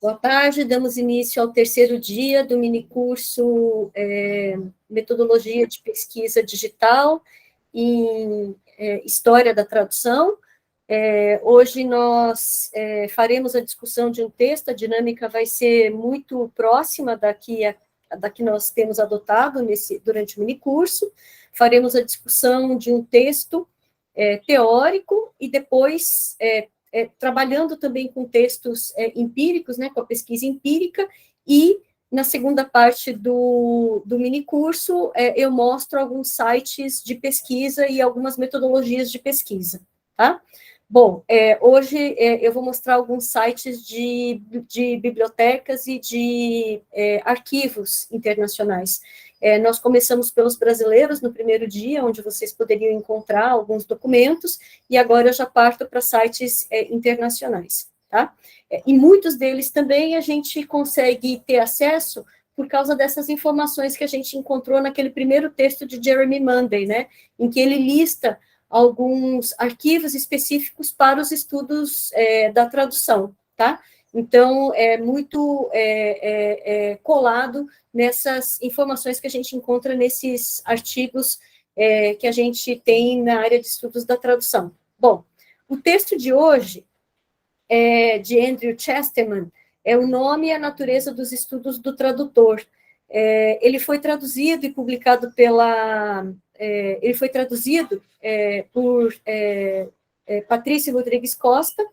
Boa tarde, damos início ao terceiro dia do minicurso Metodologia de Pesquisa Digital em História da Tradução. Hoje nós faremos a discussão de um texto, a dinâmica vai ser muito próxima da que nós temos adotado durante o minicurso. Faremos a discussão de um texto teórico e depois trabalhando também com textos empíricos, né, com a pesquisa empírica, e na segunda parte do minicurso eu mostro alguns sites de pesquisa e algumas metodologias de pesquisa, tá? Bom, hoje eu vou mostrar alguns sites de bibliotecas e de arquivos internacionais. Nós começamos pelos brasileiros no primeiro dia, onde vocês poderiam encontrar alguns documentos, e agora eu já parto para sites internacionais, tá? E muitos deles também a gente consegue ter acesso por causa dessas informações que a gente encontrou naquele primeiro texto de Jeremy Munday, né, em que ele lista alguns arquivos específicos para os estudos da tradução, tá? Então, é muito colado nessas informações que a gente encontra nesses artigos que a gente tem na área de estudos da tradução. Bom, o texto de hoje é de Andrew Chesterman, é O Nome e a Natureza dos Estudos do Tradutor. Ele foi traduzido e publicado por Patrícia Rodrigues Costa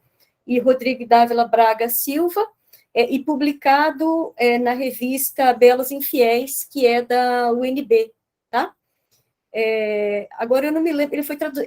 e Rodrigo Dávila Braga Silva, e publicado na revista Belas Infiéis, que é da UNB, tá? Agora eu não me lembro,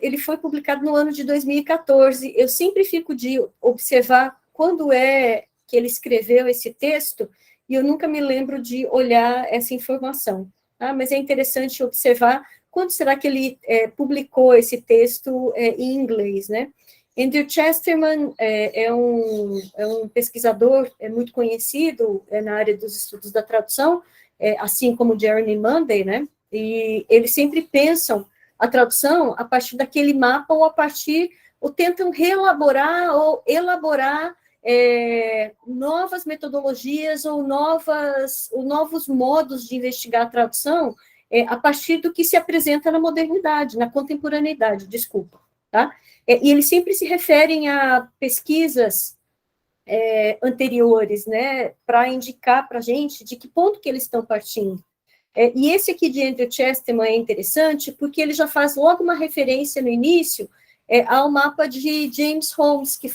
ele foi publicado no ano de 2014, eu sempre fico de observar quando é que ele escreveu esse texto, e eu nunca me lembro de olhar essa informação, tá? Mas é interessante observar quando será que ele publicou esse texto em inglês, né? Andrew Chesterman é um pesquisador muito conhecido na área dos estudos da tradução, assim como Jeremy Munday, né? E eles sempre pensam a tradução a partir daquele mapa ou tentam reelaborar ou elaborar novas metodologias ou novos modos de investigar a tradução a partir do que se apresenta na modernidade, na contemporaneidade, desculpa, tá? E eles sempre se referem a pesquisas anteriores, né, para indicar para a gente de que ponto que eles estão partindo. E esse aqui de Andrew Chesterman é interessante porque ele já faz logo uma referência no início ao mapa de James Holmes, que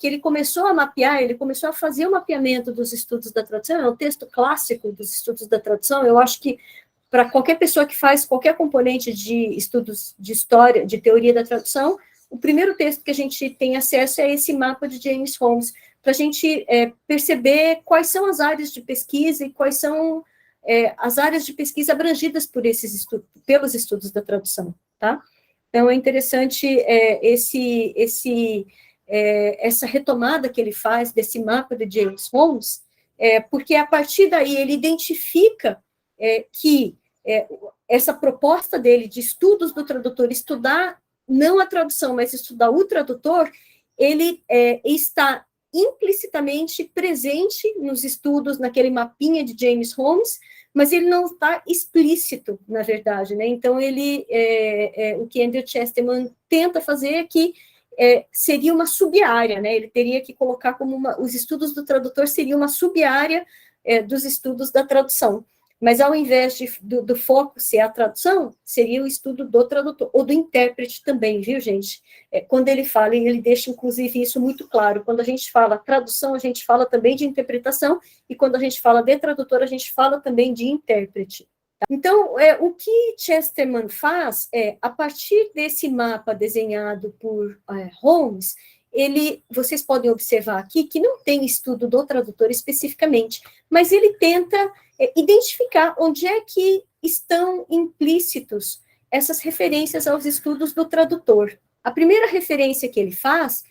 ele começou a mapear, ele começou a fazer o mapeamento dos estudos da tradução, é um texto clássico dos estudos da tradução. Eu acho que para qualquer pessoa que faz qualquer componente de estudos de história, de teoria da tradução, o primeiro texto que a gente tem acesso é esse mapa de James Holmes, para a gente perceber quais são as áreas de pesquisa e quais são as áreas de pesquisa abrangidas pelos estudos da tradução, tá? Então, é interessante essa retomada que ele faz desse mapa de James Holmes, porque a partir daí ele identifica que essa proposta dele de estudos do tradutor, estudar não a tradução, mas estudar o tradutor, ele está implicitamente presente nos estudos, naquele mapinha de James Holmes, mas ele não está explícito, na verdade, né? Então, o que Andrew Chesterman tenta fazer é que seria uma sub-área, né? Ele teria que colocar como os estudos do tradutor seria uma sub-área dos estudos da tradução. Mas, ao invés do foco ser a tradução, seria o estudo do tradutor, ou do intérprete também, viu, gente? Quando ele fala, e ele deixa, inclusive, isso muito claro, quando a gente fala tradução, a gente fala também de interpretação, e quando a gente fala de tradutor, a gente fala também de intérprete. Então, o que Chesterman faz a partir desse mapa desenhado por Holmes, vocês podem observar aqui que não tem estudo do tradutor especificamente, mas ele tenta identificar onde é que estão implícitos essas referências aos estudos do tradutor. A primeira referência que ele faz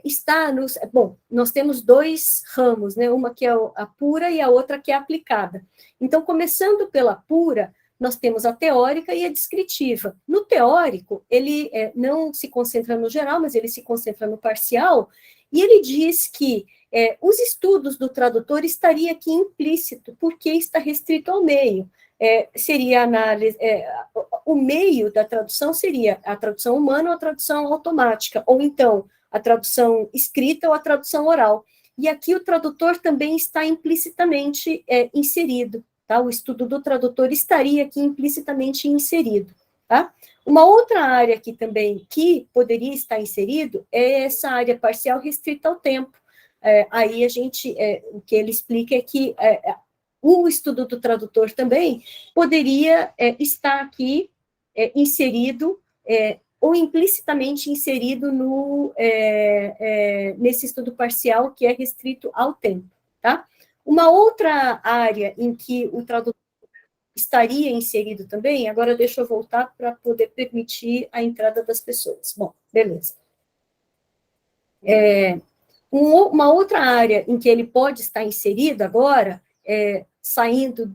está nos... Bom, nós temos dois ramos, né? Uma que é a pura e a outra que é a aplicada. Então, começando pela pura, nós temos a teórica e a descritiva. No teórico, ele não se concentra no geral, mas ele se concentra no parcial, e ele diz que os estudos do tradutor estaria aqui implícito, porque está restrito ao meio. Seria análise, o meio da tradução seria a tradução humana ou a tradução automática, ou então a tradução escrita ou a tradução oral. E aqui o tradutor também está implicitamente inserido, tá? O estudo do tradutor estaria aqui implicitamente inserido, tá? Uma outra área aqui também que poderia estar inserido é essa área parcial restrita ao tempo. Aí a gente, o que ele explica é que o estudo do tradutor também poderia estar aqui inserido ou implicitamente inserido nesse estudo parcial que é restrito ao tempo, tá? Uma outra área em que o tradutor estaria inserido também, agora deixa eu voltar para poder permitir a entrada das pessoas. Bom, beleza. Uma outra área em que ele pode estar inserido agora, saindo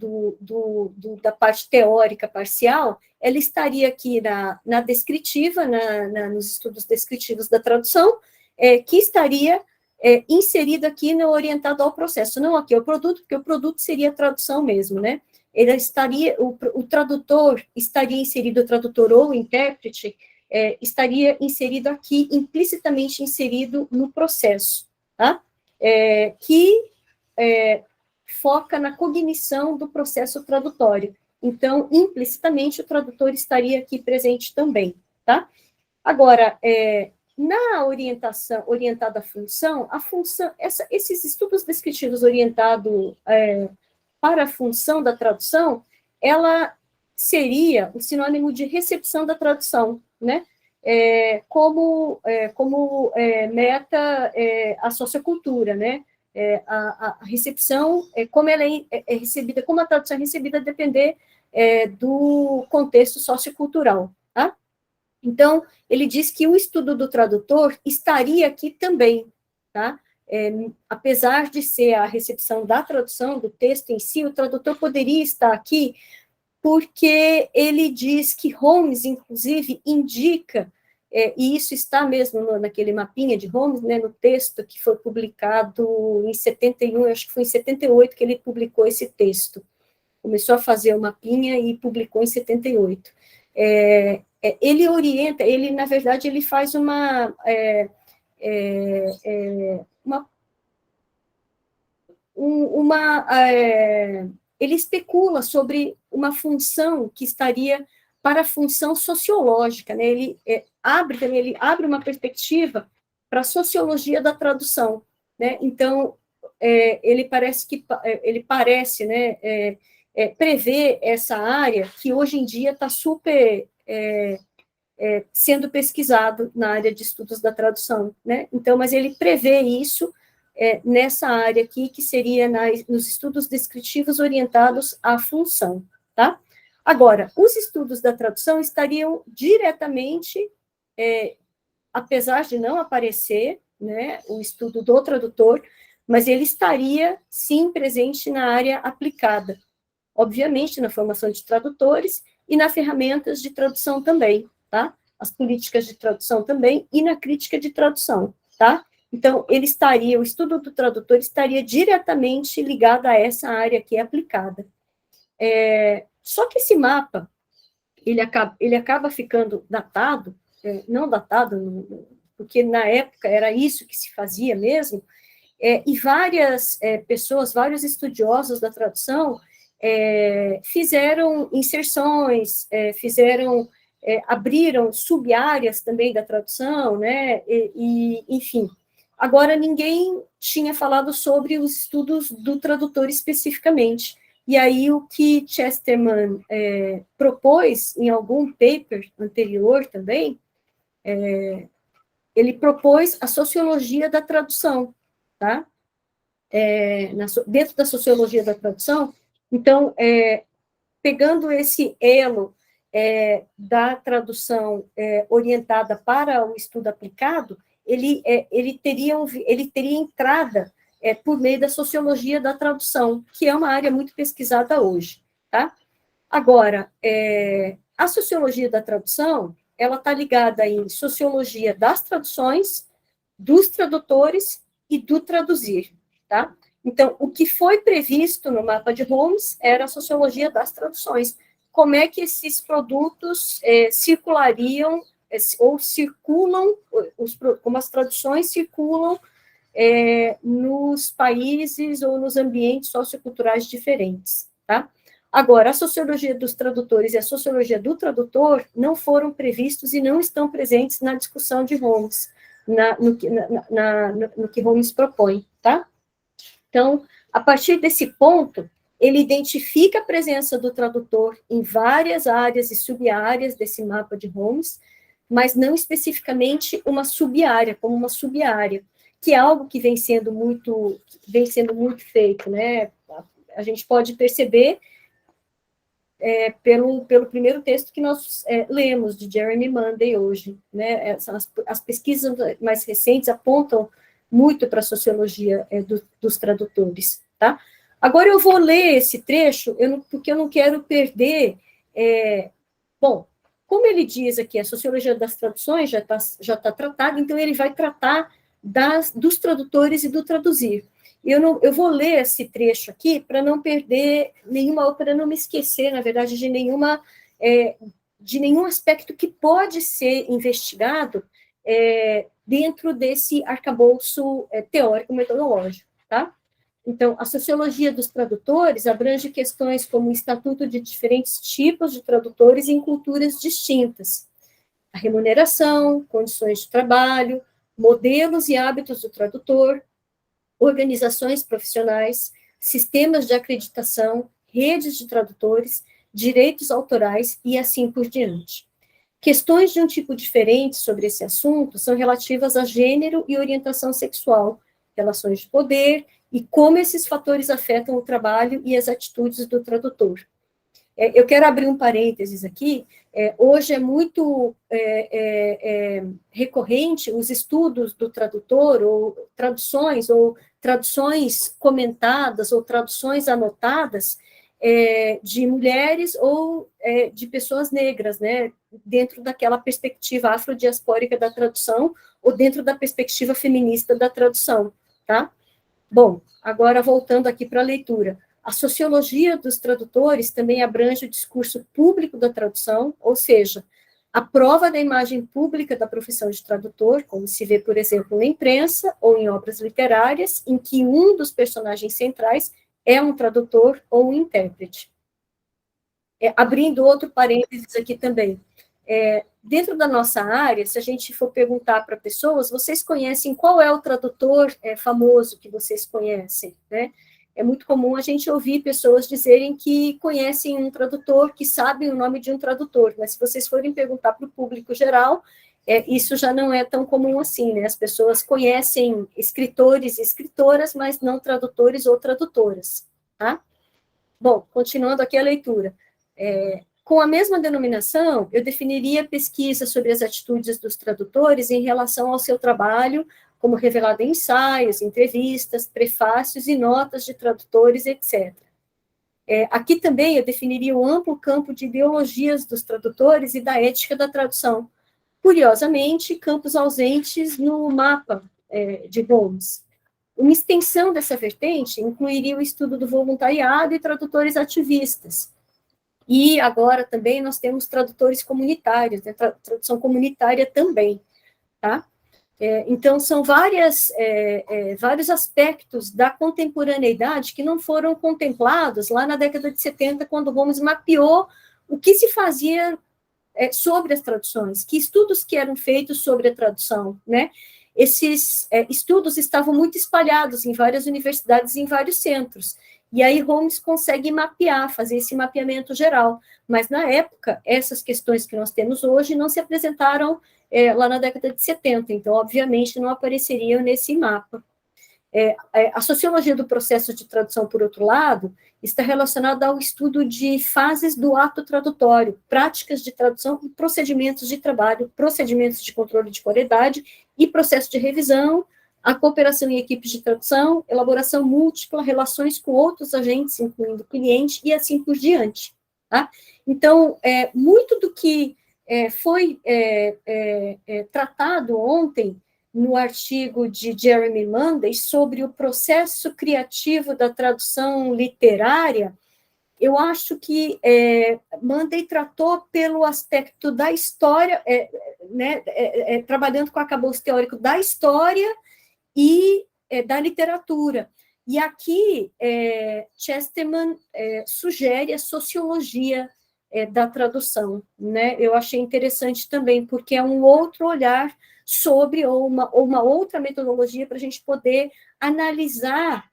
da parte teórica parcial, ela estaria aqui na descritiva, nos estudos descritivos da tradução, que estaria inserido aqui no orientado ao processo, não aqui ao produto, porque o produto seria a tradução mesmo, né? O tradutor estaria inserido, o tradutor ou o intérprete, estaria inserido aqui, implicitamente inserido no processo, tá? Que foca na cognição do processo tradutório. Então, implicitamente, o tradutor estaria aqui presente também, tá? Agora, na orientação, orientada à função, esses estudos descritivos orientados para a função da tradução, ela seria o sinônimo de recepção da tradução, né? Como meta a sociocultura, né? A recepção, como ela é recebida, como a tradução é recebida, a depender do contexto sociocultural, tá? Então, ele diz que o estudo do tradutor estaria aqui também, tá? Apesar de ser a recepção da tradução, do texto em si, o tradutor poderia estar aqui porque ele diz que Holmes, inclusive, indica, e isso está mesmo naquele mapinha de Holmes, né, no texto que foi publicado em 71, acho que foi em 78 que ele publicou esse texto. Começou a fazer o mapinha e publicou em 78. Ele orienta, na verdade, ele faz ele especula sobre uma função que estaria para a função sociológica, né? Ele abre uma perspectiva para a sociologia da tradução, né? Então, ele parece, né, prever essa área que hoje em dia está super sendo pesquisado na área de estudos da tradução, né? Então, mas ele prevê isso nessa área aqui, que seria nos estudos descritivos orientados à função, tá? Agora, os estudos da tradução estariam diretamente, apesar de não aparecer, né, o estudo do tradutor, mas ele estaria, sim, presente na área aplicada, obviamente, na formação de tradutores e nas ferramentas de tradução também, tá? As políticas de tradução também e na crítica de tradução, tá? Então, o estudo do tradutor estaria diretamente ligado a essa área que é aplicada. Só que esse mapa, ele acaba ficando datado, não datado, porque na época era isso que se fazia mesmo, e várias pessoas, vários estudiosos da tradução, fizeram inserções, abriram sub-áreas também da tradução, né, enfim. Agora, ninguém tinha falado sobre os estudos do tradutor especificamente. E aí, o que Chesterman propôs em algum paper anterior também, ele propôs a sociologia da tradução, tá? Dentro da sociologia da tradução, então, pegando esse elo da tradução orientada para o estudo aplicado, ele teria entrada por meio da sociologia da tradução, que é uma área muito pesquisada hoje, tá? Agora, a sociologia da tradução, ela está ligada em sociologia das traduções, dos tradutores e do traduzir, tá? Então, o que foi previsto no mapa de Holmes era a sociologia das traduções. Como é que esses produtos circulariam, ou circulam, como as traduções circulam nos países ou nos ambientes socioculturais diferentes, tá? Agora, a sociologia dos tradutores e a sociologia do tradutor não foram previstos e não estão presentes na discussão de Holmes, no que Holmes propõe, tá? Então, a partir desse ponto, ele identifica a presença do tradutor em várias áreas e sub-áreas desse mapa de Holmes, mas não especificamente uma sub-área, como uma sub-área, que é algo que vem sendo muito feito, né? A gente pode perceber pelo primeiro texto que nós lemos, de Jeremy Monday, hoje, né? As pesquisas mais recentes apontam muito para a sociologia dos tradutores, tá? Agora eu vou ler esse trecho, porque eu não quero perder... bom, como ele diz aqui, a sociologia das traduções já tá tratada, então ele vai tratar dos tradutores e do traduzir. Eu vou ler esse trecho aqui para não perder para não me esquecer, na verdade, de nenhum aspecto que pode ser investigado dentro desse arcabouço teórico-metodológico, tá? Então, a sociologia dos tradutores abrange questões como o estatuto de diferentes tipos de tradutores em culturas distintas, a remuneração, condições de trabalho, modelos e hábitos do tradutor, organizações profissionais, sistemas de acreditação, redes de tradutores, direitos autorais e assim por diante. Questões de um tipo diferente sobre esse assunto são relativas a gênero e orientação sexual, relações de poder e como esses fatores afetam o trabalho e as atitudes do tradutor. Eu quero abrir um parênteses aqui. Hoje é muito recorrente os estudos do tradutor, ou traduções comentadas, ou traduções anotadas de mulheres ou de pessoas negras, né, dentro daquela perspectiva afrodiaspórica da tradução, ou dentro da perspectiva feminista da tradução, tá? Bom, agora voltando aqui para a leitura. A sociologia dos tradutores também abrange o discurso público da tradução, ou seja, a prova da imagem pública da profissão de tradutor, como se vê, por exemplo, na imprensa ou em obras literárias, em que um dos personagens centrais é um tradutor ou um intérprete. Abrindo outro parênteses aqui também. Dentro da nossa área, se a gente for perguntar para pessoas, vocês conhecem qual é o tradutor famoso que vocês conhecem, né? É muito comum a gente ouvir pessoas dizerem que conhecem um tradutor, que sabem o nome de um tradutor, mas se vocês forem perguntar para o público geral, isso já não é tão comum assim, né? As pessoas conhecem escritores e escritoras, mas não tradutores ou tradutoras, tá? Bom, continuando aqui a leitura. Com a mesma denominação, eu definiria pesquisa sobre as atitudes dos tradutores em relação ao seu trabalho, como revelado em ensaios, entrevistas, prefácios e notas de tradutores, etc. Aqui também eu definiria um amplo campo de ideologias dos tradutores e da ética da tradução. Curiosamente, campos ausentes no mapa de Holmes. Uma extensão dessa vertente incluiria o estudo do voluntariado e tradutores ativistas. E agora também nós temos tradutores comunitários, né, tradução comunitária também, tá? Então, são vários aspectos da contemporaneidade que não foram contemplados lá na década de 70, quando Holmes mapeou o que se fazia sobre as traduções, que estudos que eram feitos sobre a tradução, né? Esses estudos estavam muito espalhados em várias universidades e em vários centros, e aí Holmes consegue mapear, fazer esse mapeamento geral, mas na época, essas questões que nós temos hoje não se apresentaram lá na década de 70, então, obviamente, não apareceriam nesse mapa. A sociologia do processo de tradução, por outro lado, está relacionada ao estudo de fases do ato tradutório, práticas de tradução e procedimentos de trabalho, procedimentos de controle de qualidade e processo de revisão, a cooperação em equipes de tradução, elaboração múltipla, relações com outros agentes, incluindo o cliente, e assim por diante, tá? Então, muito do que foi tratado ontem no artigo de Jeremy Monday sobre o processo criativo da tradução literária, eu acho que Monday tratou pelo aspecto da história, né, trabalhando com o arcabouço teórico da história e da literatura. E aqui, Chesterman sugere a sociologia da tradução, né? Eu achei interessante também, porque é um outro olhar sobre, ou uma outra metodologia para a gente poder analisar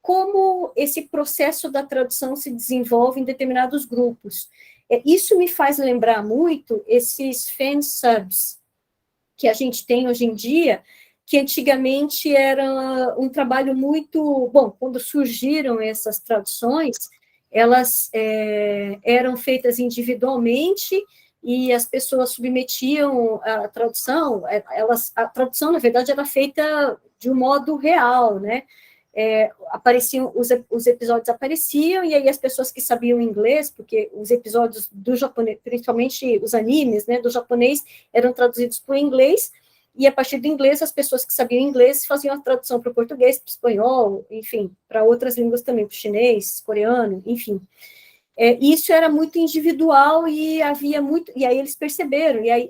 como esse processo da tradução se desenvolve em determinados grupos. Isso me faz lembrar muito esses fansubs que a gente tem hoje em dia, que antigamente era um trabalho muito... Bom, quando surgiram essas traduções, elas eram feitas individualmente e as pessoas submetiam a tradução. A tradução, na verdade, era feita de um modo real, né? Apareciam, os episódios apareciam, e aí as pessoas que sabiam inglês, porque os episódios do japonês, principalmente os animes, né, do japonês, eram traduzidos para o inglês, e a partir do inglês, as pessoas que sabiam inglês faziam a tradução para o português, para o espanhol, enfim, para outras línguas também, para o chinês, coreano, enfim. Isso era muito individual e havia muito... E aí eles perceberam, e aí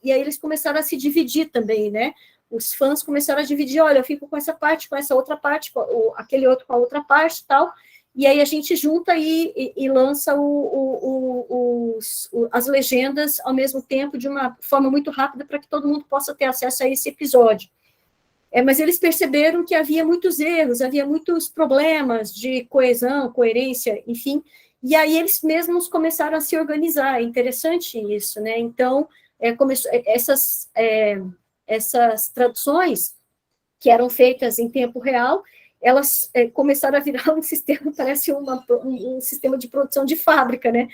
eles começaram a se dividir também, né? Os fãs começaram a dividir, olha, eu fico com essa parte, com essa outra parte, aquele outro com a outra parte e tal, e aí a gente junta e lança as legendas ao mesmo tempo, de uma forma muito rápida, para que todo mundo possa ter acesso a esse episódio. Mas eles perceberam que havia muitos erros, havia muitos problemas de coesão, coerência, enfim, e aí eles mesmos começaram a se organizar. É interessante isso, né? Então, essas traduções que eram feitas em tempo real, elas começaram a virar um sistema, parece um sistema de produção de fábrica, né?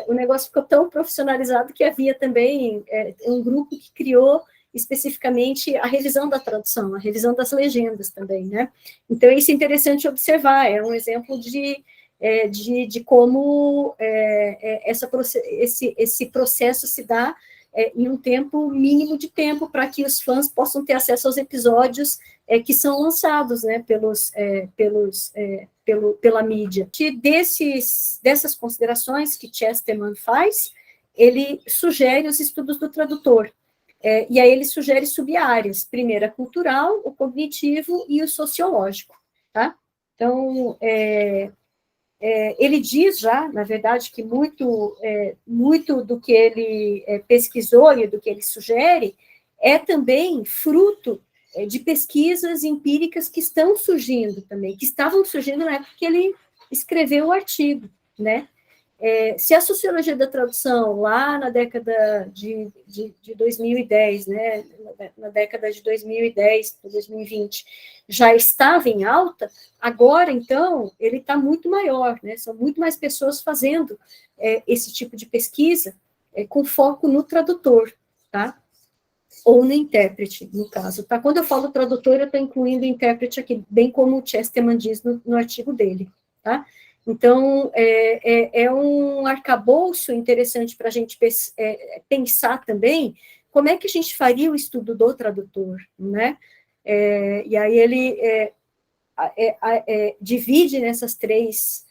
O negócio ficou tão profissionalizado que havia também um grupo que criou especificamente a revisão da tradução, a revisão das legendas também, né? Então, isso é interessante observar, é um exemplo de como esse processo se dá em um tempo mínimo de tempo, para que os fãs possam ter acesso aos episódios que são lançados, né, pela mídia. Dessas considerações que Chesterman faz, ele sugere os estudos do tradutor, e aí ele sugere sub-áreas, primeiro a cultural, o cognitivo e o sociológico, tá? Então, ele diz já, na verdade, que muito do que ele pesquisou e do que ele sugere é também fruto de pesquisas empíricas que estão surgindo também, que estavam surgindo na época que ele escreveu o artigo, né? Se a sociologia da tradução, lá na década de 2010, né, na década de 2010 para 2020, já estava em alta, agora, então, ele está muito maior, né, são muito mais pessoas fazendo esse tipo de pesquisa com foco no tradutor, tá? Ou no intérprete, no caso, tá? Quando eu falo tradutor, eu estou incluindo o intérprete aqui, bem como o Chesterman diz no artigo dele, tá? Então, é um arcabouço interessante para a gente pensar também como é que a gente faria o estudo do tradutor, né? E aí ele divide nessas três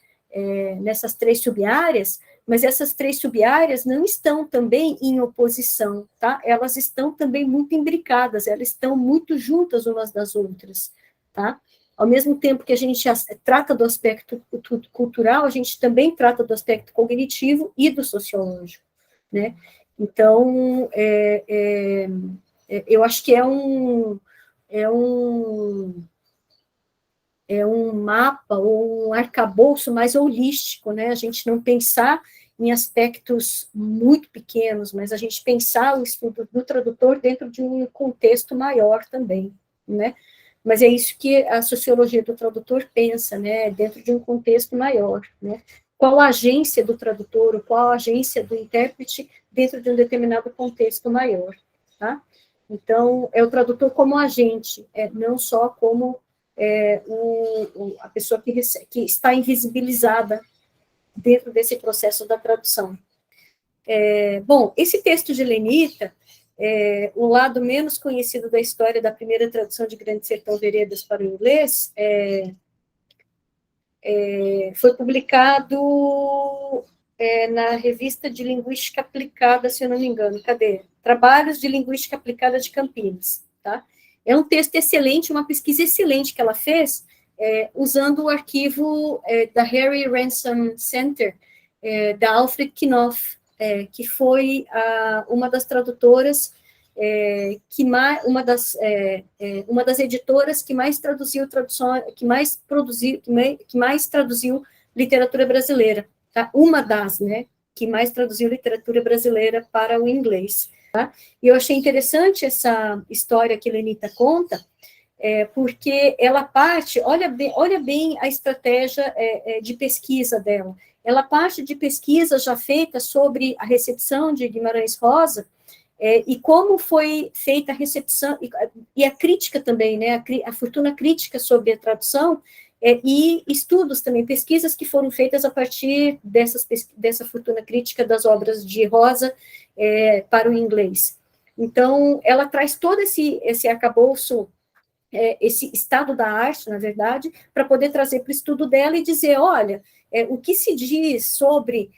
sub-áreas, mas essas três sub-áreas não estão também em oposição, tá? Elas estão também muito imbricadas, elas estão muito juntas umas das outras, tá? Ao mesmo tempo que a gente trata do aspecto cultural, a gente também trata do aspecto cognitivo e do sociológico, né? Então, eu acho que é um mapa ou um arcabouço mais holístico, né? A gente não pensar em aspectos muito pequenos, mas a gente pensar o estudo do tradutor dentro de um contexto maior também, né? Mas é isso que a sociologia do tradutor pensa, né? Dentro de um contexto maior, né? Qual a agência do tradutor, ou qual a agência do intérprete dentro de um determinado contexto maior, tá? Então, é o tradutor como agente, não só como a pessoa que está invisibilizada dentro desse processo da tradução. Bom, esse texto de Lenita, o lado menos conhecido da história da primeira tradução de Grande Sertão Veredas para o inglês, foi publicado na Revista de Linguística Aplicada, se eu não me engano. Cadê? Trabalhos de Linguística Aplicada de Campinas. Tá? É um texto excelente, uma pesquisa excelente que ela fez, usando o arquivo da Harry Ransom Center, da Alfred Knopf, que foi uma das tradutoras, uma das editoras que mais traduziu literatura brasileira, tá? Uma das, né, que mais traduziu literatura brasileira para o inglês. Tá? E eu achei interessante essa história que Lenita conta, porque ela parte, olha bem a estratégia de pesquisa dela. Ela parte de pesquisa já feita sobre a recepção de Guimarães Rosa, e como foi feita a recepção, e a crítica também, né, a fortuna crítica sobre a tradução, e estudos também, pesquisas que foram feitas a partir dessa fortuna crítica das obras de Rosa para o inglês. Então, ela traz todo esse arcabouço, esse estado da arte, na verdade, para poder trazer para o estudo dela e dizer, olha, o que se diz sobre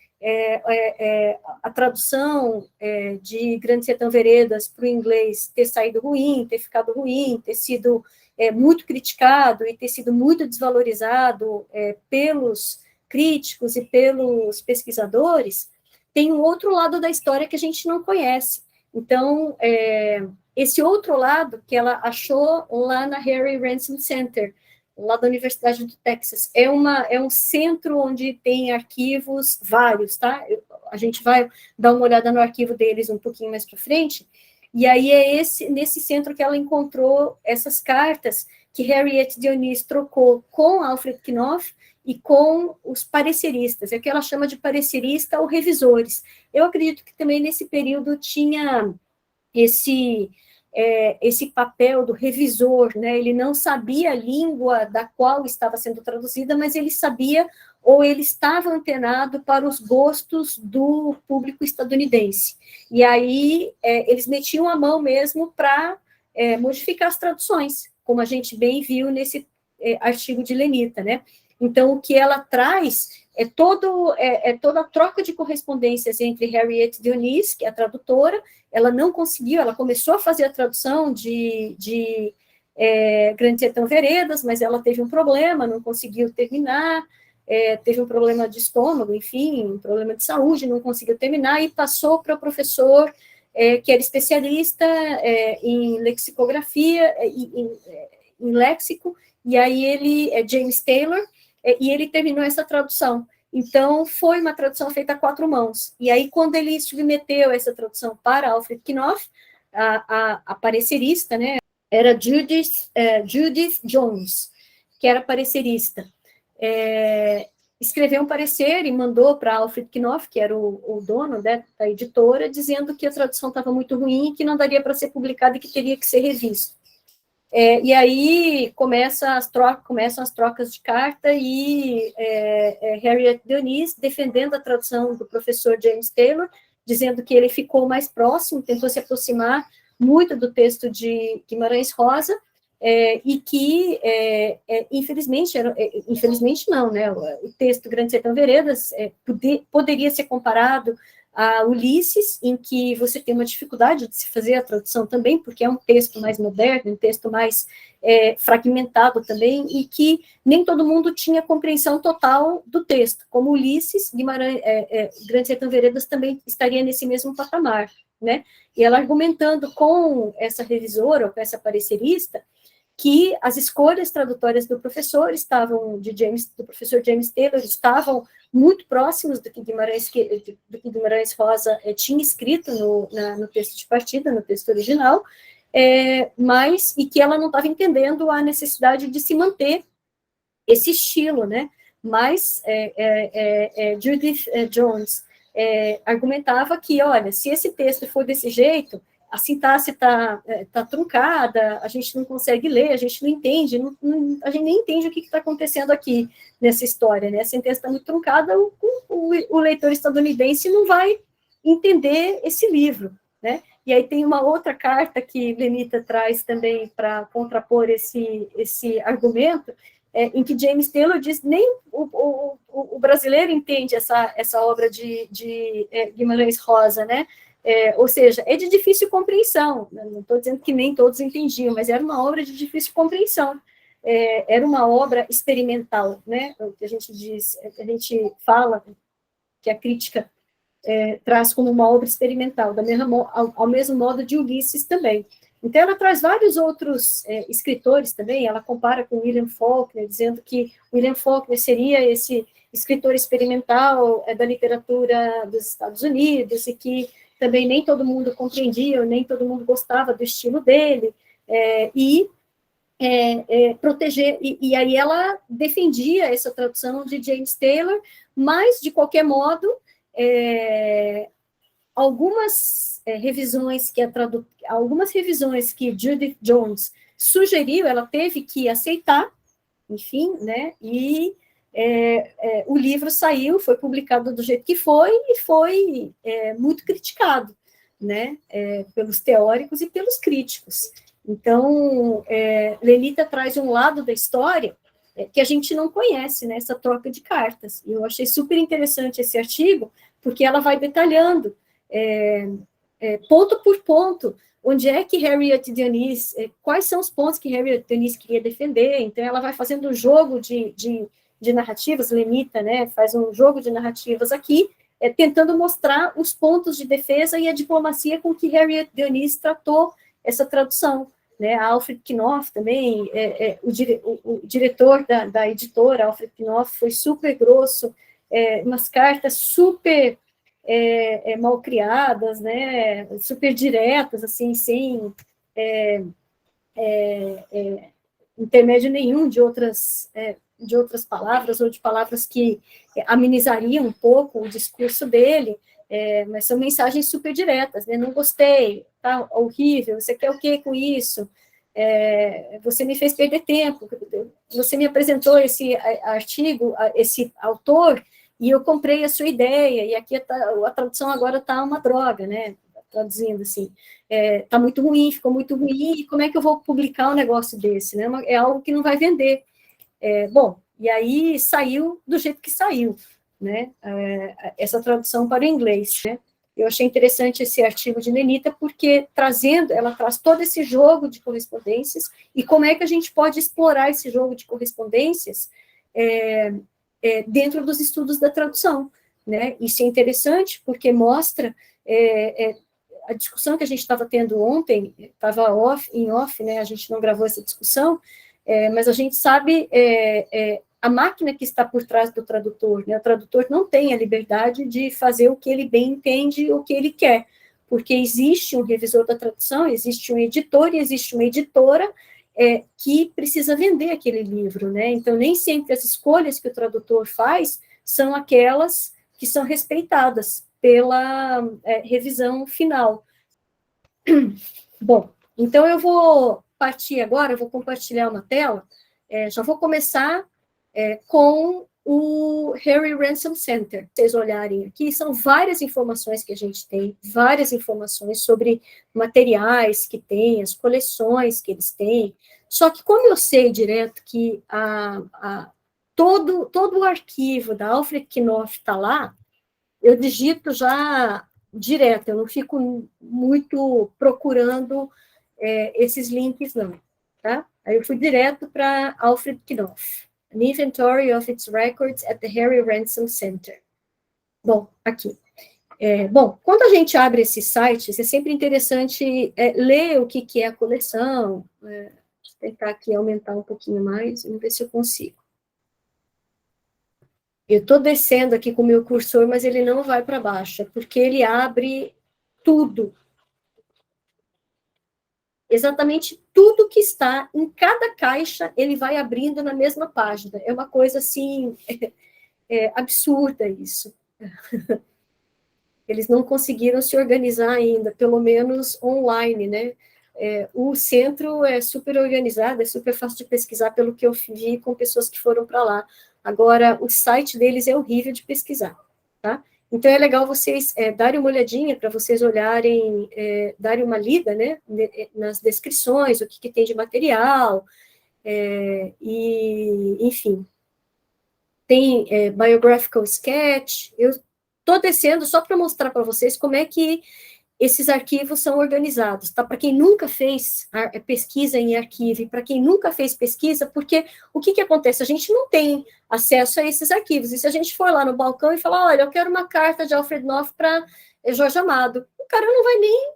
a tradução de Grande Sertão Veredas para o inglês ter saído ruim, ter ficado ruim, ter sido muito criticado e ter sido muito desvalorizado pelos críticos e pelos pesquisadores, tem um outro lado da história que a gente não conhece. Então, esse outro lado que ela achou lá na Harry Ransom Center, lá da Universidade do Texas, é um centro onde tem arquivos vários, tá? A gente vai dar uma olhada no arquivo deles um pouquinho mais para frente, e aí nesse centro que ela encontrou essas cartas que Harriet Dionys trocou com Alfred Knopf e com os pareceristas, é o que ela chama de parecerista ou revisores. Eu acredito que também nesse período tinha esse papel do revisor, né? Ele não sabia a língua da qual estava sendo traduzida, mas ele sabia, ou ele estava antenado para os gostos do público estadunidense. E aí eles metiam a mão mesmo para modificar as traduções, como a gente bem viu nesse artigo de Lenita, né? Então, o que ela traz toda a troca de correspondências entre Harriet Dionys, que é a tradutora, ela não conseguiu, ela começou a fazer a tradução de Grande Sertão Veredas, mas ela teve um problema, não conseguiu terminar, teve um problema de estômago, enfim, um problema de saúde, não conseguiu terminar, e passou para o professor, que era especialista em lexicografia, em léxico, e aí ele é James Taylor, e ele terminou essa tradução. Então, foi uma tradução feita a 4 mãos. E aí, quando ele submeteu essa tradução para Alfred Knopf, a parecerista, né, era Judith Jones, que era parecerista. Escreveu um parecer e mandou para Alfred Knopf, que era o dono, né, da editora, dizendo que a tradução estava muito ruim, que não daria para ser publicada e que teria que ser revisto. E aí começam as trocas de carta e Harriet Dionys defendendo a tradução do professor James Taylor, dizendo que ele ficou mais próximo, tentou se aproximar muito do texto de Guimarães Rosa, e que, infelizmente não, né, o texto Grande Sertão Veredas poderia ser comparado a Ulisses, em que você tem uma dificuldade de se fazer a tradução também, porque é um texto mais moderno, um texto mais fragmentado também, e que nem todo mundo tinha compreensão total do texto, como Ulisses, Grande Sertão Veredas também estaria nesse mesmo patamar, né? E ela argumentando com essa revisora, ou com essa parecerista, que as escolhas tradutórias do professor do professor James Taylor estavam muito próximos do que Guimarães Rosa tinha escrito no texto de partida, no texto original, e que ela não estava entendendo a necessidade de se manter esse estilo, né? Mas Judith Jones argumentava que, olha, se esse texto for desse jeito, a sintaxe está truncada, a gente não consegue ler, a gente não entende, a gente nem entende o que está acontecendo aqui nessa história, né? A sentença está muito truncada, o leitor estadunidense não vai entender esse livro, né? E aí tem uma outra carta que Lenita traz também para contrapor esse argumento, em que James Taylor diz nem o brasileiro entende essa obra de Guimarães Rosa, né? Ou seja, é de difícil compreensão, não estou dizendo que nem todos entendiam, mas era uma obra de difícil compreensão, era uma obra experimental, né? O que a gente diz, a gente fala que a crítica traz como uma obra experimental, ao mesmo modo de Ulisses também. Então, ela traz vários outros escritores também, ela compara com William Faulkner, dizendo que William Faulkner seria esse escritor experimental da literatura dos Estados Unidos, e que também nem todo mundo compreendia, nem todo mundo gostava do estilo dele, proteger, e aí ela defendia essa tradução de James Taylor, mas, de qualquer modo, algumas revisões que Judith Jones sugeriu, ela teve que aceitar, enfim, né, e o livro saiu, foi publicado do jeito que foi, e foi muito criticado, né, pelos teóricos e pelos críticos. Então, Lenita traz um lado da história que a gente não conhece, né, essa troca de cartas, e eu achei super interessante esse artigo, porque ela vai detalhando, ponto por ponto, onde é que Harriet Dionys, quais são os pontos que Harriet Dionys queria defender. Então, ela vai fazendo um jogo de narrativas, Lenita, né, faz um jogo de narrativas aqui, tentando mostrar os pontos de defesa e a diplomacia com que Harriet Dionys tratou essa tradução, né, Alfred Knopf também, o diretor da editora, Alfred Knopf, foi super grosso, umas cartas super mal criadas, né, super diretas, assim, sem intermédio nenhum de outras palavras, ou de palavras que amenizariam um pouco o discurso dele, mas são mensagens super diretas, né, não gostei, tá horrível, você quer o quê com isso? Você me fez perder tempo, você me apresentou esse artigo, esse autor, e eu comprei a sua ideia, e aqui a tradução agora está uma droga, né, traduzindo assim, está muito ruim, ficou muito ruim, e como é que eu vou publicar um negócio desse, né, é algo que não vai vender. Bom, e aí saiu do jeito que saiu, né, essa tradução para o inglês, né. Eu achei interessante esse artigo de Lenita, porque ela traz todo esse jogo de correspondências, e como é que a gente pode explorar esse jogo de correspondências dentro dos estudos da tradução, né? Isso é interessante, porque mostra a discussão que a gente estava tendo ontem, estava em off, né? A gente não gravou essa discussão, mas a gente sabe a máquina que está por trás do tradutor, né? O tradutor não tem a liberdade de fazer o que ele bem entende, o que ele quer, porque existe um revisor da tradução, existe um editor e existe uma editora que precisa vender aquele livro, né? Então, nem sempre as escolhas que o tradutor faz são aquelas que são respeitadas pela revisão final. Bom, então eu vou partir agora, eu vou compartilhar uma tela, já vou começar com o Harry Ransom Center. Se vocês olharem aqui, são várias informações que a gente tem, várias informações sobre materiais que tem, as coleções que eles têm, só que como eu sei direto que todo o arquivo da Alfred Knopf está lá, eu digito já direto, eu não fico muito procurando esses links, não, tá? Aí eu fui direto para Alfred Knopf. An Inventory of its Records at the Harry Ransom Center. Bom, aqui. Bom, quando a gente abre esses sites, é sempre interessante ler o que é a coleção. Deixa eu tentar aqui aumentar um pouquinho mais, vamos ver se eu consigo. Eu estou descendo aqui com o meu cursor, mas ele não vai para baixo, porque ele abre tudo. Exatamente tudo que está em cada caixa, ele vai abrindo na mesma página. É uma coisa, assim, absurda isso. eles não conseguiram se organizar ainda, pelo menos online, né? O centro é super organizado, é super fácil de pesquisar, pelo que eu vi com pessoas que foram para lá. Agora, o site deles é horrível de pesquisar, tá? Então, é legal vocês darem uma olhadinha, para vocês olharem, darem uma lida, né, nas descrições, o que tem de material, e, enfim. Tem Biographical Sketch. Eu estou descendo só para mostrar para vocês como é que esses arquivos são organizados, tá? Para quem nunca fez pesquisa em arquivo, e para quem nunca fez pesquisa, porque o que acontece? A gente não tem acesso a esses arquivos, e se a gente for lá no balcão e falar, olha, eu quero uma carta de Alfred Knopf para Jorge Amado, o cara não vai nem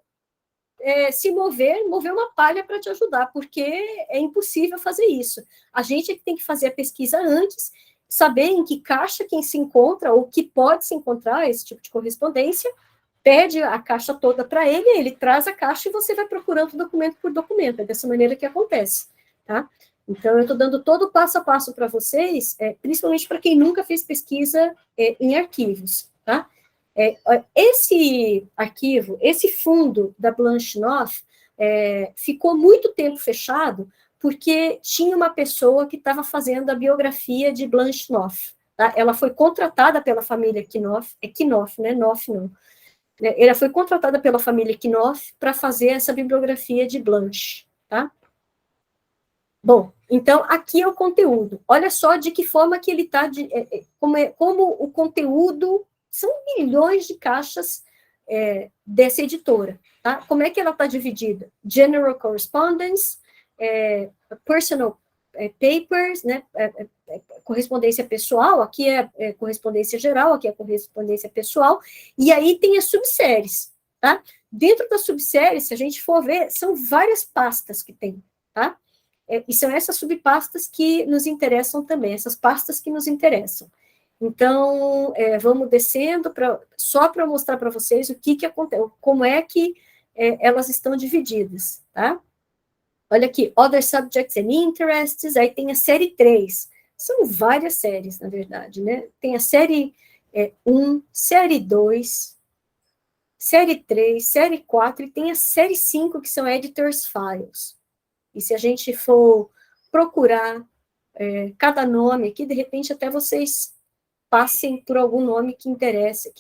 se mover uma palha para te ajudar, porque é impossível fazer isso. A gente é que tem que fazer a pesquisa antes, saber em que caixa quem se encontra, ou que pode se encontrar esse tipo de correspondência, pede a caixa toda para ele, ele traz a caixa e você vai procurando documento por documento. É dessa maneira que acontece, tá? Então, eu estou dando todo o passo a passo para vocês, principalmente para quem nunca fez pesquisa em arquivos, tá? Esse arquivo, esse fundo da Blanche Knopf, ficou muito tempo fechado, porque tinha uma pessoa que estava fazendo a biografia de Blanche Knopf, tá? Ela foi contratada pela família Knopf, Knopf, né? Knopf não. Ela foi contratada pela família Knopf para fazer essa bibliografia de Blanche, tá? Bom, então, aqui é o conteúdo. Olha só de que forma que ele está, como o conteúdo, são milhões de caixas dessa editora, tá? Como é que ela está dividida? General Correspondence, Personal Papers, né? Correspondência pessoal, aqui é correspondência geral, aqui é correspondência pessoal, e aí tem as subséries, tá? Dentro das subséries, se a gente for ver, são várias pastas que tem, tá? E são essas subpastas que nos interessam também, essas pastas que nos interessam. Então, vamos descendo, só para mostrar para vocês o que acontece, como é que elas estão divididas, tá? Olha aqui, Other Subjects and Interests, aí tem a série 3. São várias séries, na verdade, né? Tem a série 1, série 2, série 3, série 4, e tem a série 5, que são Editor's Files. E se a gente for procurar cada nome aqui, de repente até vocês passem por algum nome que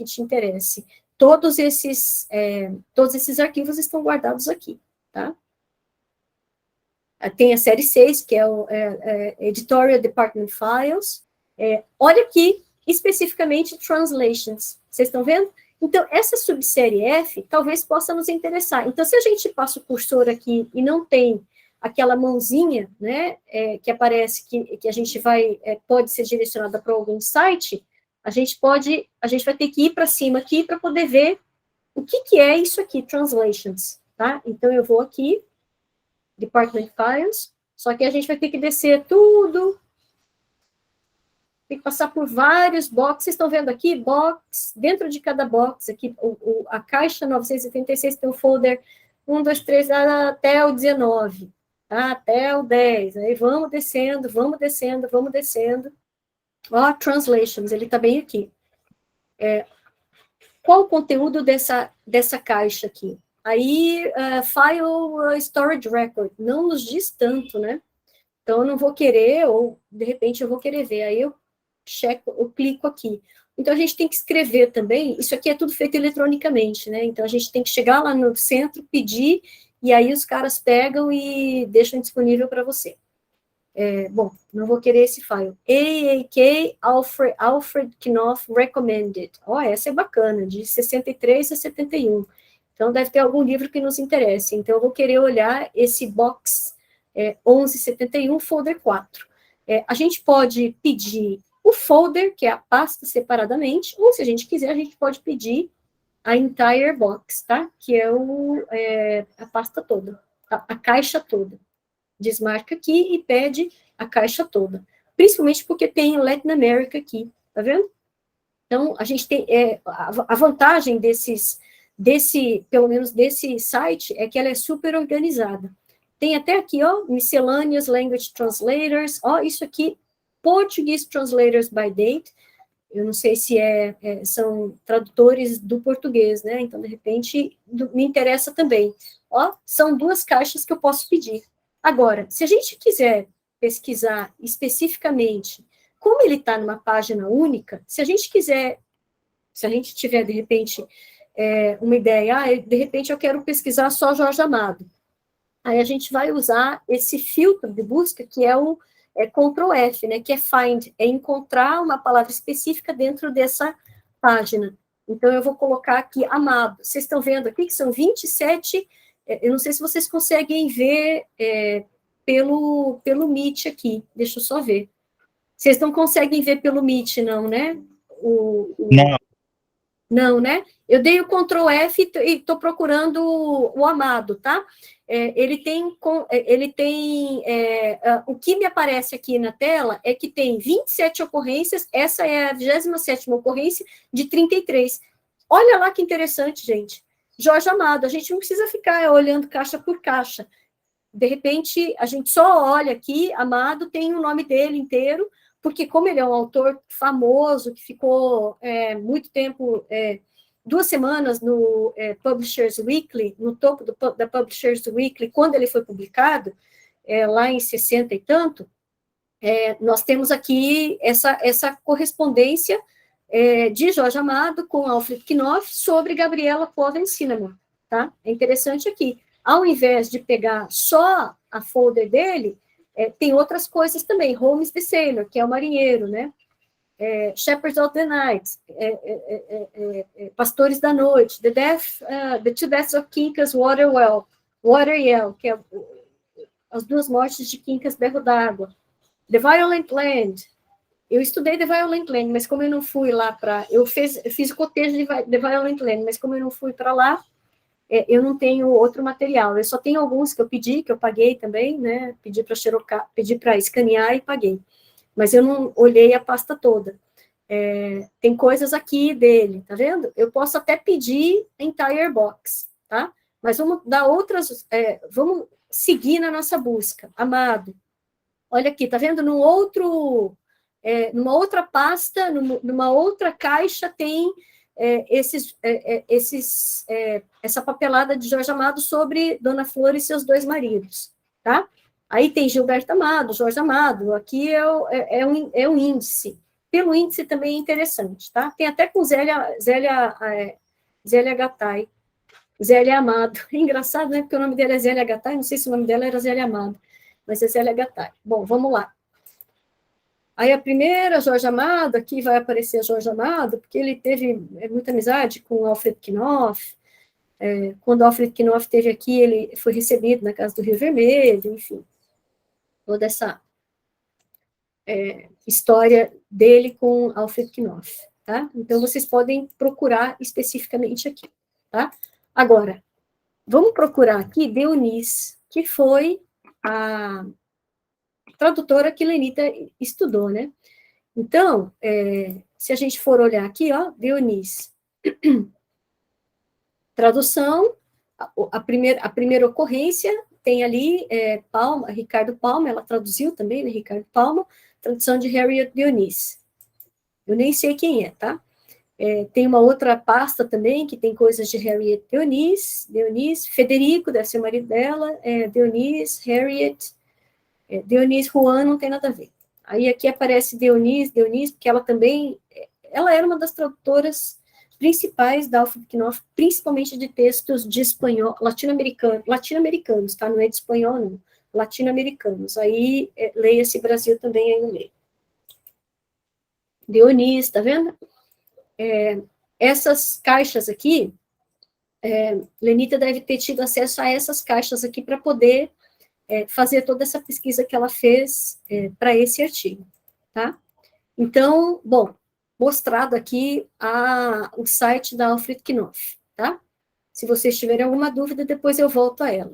te interesse. Todos esses arquivos estão guardados aqui, tá? Tem a série 6, que é o Editorial Department Files. Olha aqui, especificamente, Translations. Vocês estão vendo? Então, essa subsérie F talvez possa nos interessar. Então, se a gente passa o cursor aqui e não tem aquela mãozinha, né, que aparece, que a gente pode ser direcionada para algum site, a gente vai ter que ir para cima aqui para poder ver o que é isso aqui, Translations, tá? Então, eu vou aqui, Department Files, só que a gente vai ter que descer tudo, tem que passar por vários boxes, vocês estão vendo aqui, box, dentro de cada box, aqui, a caixa 986 tem o folder 1, 2, 3, até o 19, tá? Até o 10, aí vamos descendo, vamos descendo, vamos descendo. Ó, Translations, ele está bem aqui. Qual o conteúdo dessa caixa aqui? Aí, File Storage Record, não nos diz tanto, né? Então, eu não vou querer, ou, de repente, eu vou querer ver. Aí, eu clico aqui. Então, a gente tem que escrever também. Isso aqui é tudo feito eletronicamente, né? Então, a gente tem que chegar lá no centro, pedir, e aí os caras pegam e deixam disponível para você. Bom, não vou querer esse file. AAK Alfred Knopf Recommended. Ó, essa é bacana, de 63 a 71. Então, deve ter algum livro que nos interesse. Então, eu vou querer olhar esse box 1171, folder 4. A gente pode pedir o folder, que é a pasta separadamente, ou se a gente quiser, a gente pode pedir a entire box, tá? Que é a pasta toda, a caixa toda. Desmarca aqui e pede a caixa toda. Principalmente porque tem Latin America aqui, tá vendo? Então, a gente tem a vantagem pelo menos desse site, é que ela é super organizada. Tem até aqui, ó, Miscellaneous Language Translators, ó, isso aqui, Portuguese Translators by Date. eu não sei se são tradutores do português, né? Então, de repente, me interessa também. Ó, são 2 caixas que eu posso pedir. Agora, se a gente quiser pesquisar especificamente como ele está numa página única, se a gente tiver, de repente, uma ideia, de repente eu quero pesquisar só Jorge Amado. Aí a gente vai usar esse filtro de busca, que é o Ctrl F, né, que é find, é encontrar uma palavra específica dentro dessa página. Então, eu vou colocar aqui Amado. Vocês estão vendo aqui que são 27, eu não sei se vocês conseguem ver pelo Meet aqui, deixa eu só ver. Vocês não conseguem ver pelo Meet, não, né? Não. Não, né? Eu dei o Ctrl F e estou procurando o Amado, tá? O que me aparece aqui na tela é que tem 27 ocorrências, essa é a 27ª ocorrência de 33. Olha lá que interessante, gente. Jorge Amado, a gente não precisa ficar olhando caixa por caixa. De repente, a gente só olha aqui, Amado tem o nome dele inteiro, porque como ele é um autor famoso, que ficou muito tempo, 2 semanas no Publishers Weekly, no topo da Publishers Weekly, quando ele foi publicado, lá em 60 e tanto, nós temos aqui essa correspondência de Jorge Amado com Alfred Knopf sobre Gabriela Poven Cinnamon, tá? É interessante aqui. Ao invés de pegar só a folder dele, tem outras coisas também. Holmes the Sailor, que é o marinheiro, né? Shepherds of the Night, Pastores da Noite, The Two Deaths of Quincas Waterwell, que é as 2 mortes de Quincas Berro d'Água. The Violent Land. Eu estudei The Violent Land, mas como eu não fui lá para... Eu fiz o cotejo de The Violent Land, mas como eu não fui para lá, eu não tenho outro material. Eu só tenho alguns que eu pedi, que eu paguei também, né? Pedi para escanear e paguei. Mas eu não olhei a pasta toda. Tem coisas aqui dele, tá vendo? Eu posso até pedir entire box, tá? Mas vamos dar outras... vamos seguir na nossa busca. Amado. Olha aqui, tá vendo? Numa outra pasta, numa outra caixa, tem essa papelada de Jorge Amado sobre Dona Flor e seus 2 maridos, tá? Aí tem Gilberto Amado, Jorge Amado, aqui é um índice. Pelo índice também é interessante, tá? Tem até com Zélia Gattai, Zélia Amado. É engraçado, né? Porque o nome dela é Zélia Gattai, não sei se o nome dela era Zélia Amado, mas é Zélia Gattai. Bom, vamos lá. Aí a primeira, Jorge Amado, aqui vai aparecer Jorge Amado, porque ele teve muita amizade com Alfred Knopf. Quando Alfred Knopf esteve aqui, ele foi recebido na Casa do Rio Vermelho, enfim. Toda essa história dele com Alfred Knopf, tá? Então, vocês podem procurar especificamente aqui, tá? Agora, vamos procurar aqui Dionísio, que foi a tradutora que Lenita estudou, né? Então, se a gente for olhar aqui, ó, Dionísio, tradução, a primeira ocorrência, tem ali Palma, Ricardo Palma, ela traduziu também, né, Ricardo Palma, tradução de Harriet Dionísio. Eu nem sei quem é, tá? Tem uma outra pasta também, que tem coisas de Harriet Dionísio, Federico, deve ser o marido dela, Dionísio, Harriet, Dionísio Juan, não tem nada a ver. Aí aqui aparece Dionísio, porque ela também, ela era uma das tradutoras principais da Alfred Knopf, principalmente de textos de espanhol, latino-americanos, tá? Não é de espanhol, não. Latino-americanos. Aí, leia-se Brasil também aí no meio. Dionísio, tá vendo? Essas caixas aqui, Lenita deve ter tido acesso a essas caixas aqui para poder fazer toda essa pesquisa que ela fez para esse artigo, tá? Então, bom, mostrado aqui o site da Alfred Knopf, tá? Se vocês tiverem alguma dúvida, depois eu volto a ela.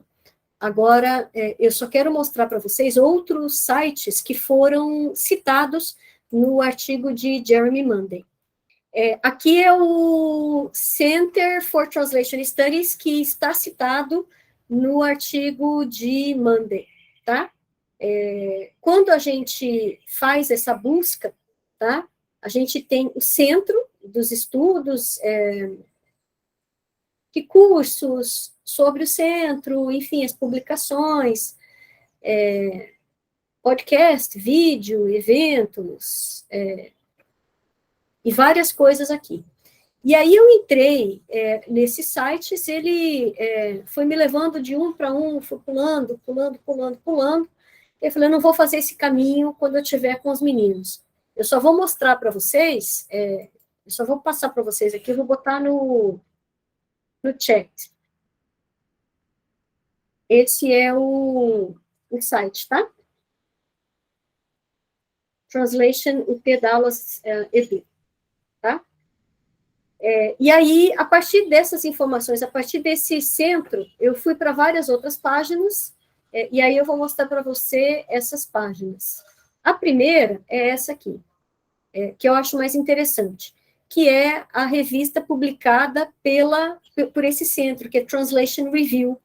Agora, eu só quero mostrar para vocês outros sites que foram citados no artigo de Jeremy Munday. Aqui é o Center for Translation Studies, que está citado no artigo de Munday, tá? Quando a gente faz essa busca, tá? a gente tem o centro dos estudos, recursos sobre o centro, enfim, as publicações, podcast, vídeo, eventos, e várias coisas aqui. E aí eu entrei nesses sites, ele foi me levando de um para um, foi pulando. Eu falei, eu não vou fazer esse caminho quando eu estiver com os meninos. Eu só vou mostrar para vocês, eu só vou passar para vocês aqui, eu vou botar no chat. Esse é o site, tá? Translation UP Dallas Edu, tá? E aí, a partir dessas informações, a partir desse centro, eu fui para várias outras páginas, e aí eu vou mostrar para você essas páginas. A primeira é essa aqui, que eu acho mais interessante, que é a revista publicada por esse centro, que é Translation Review.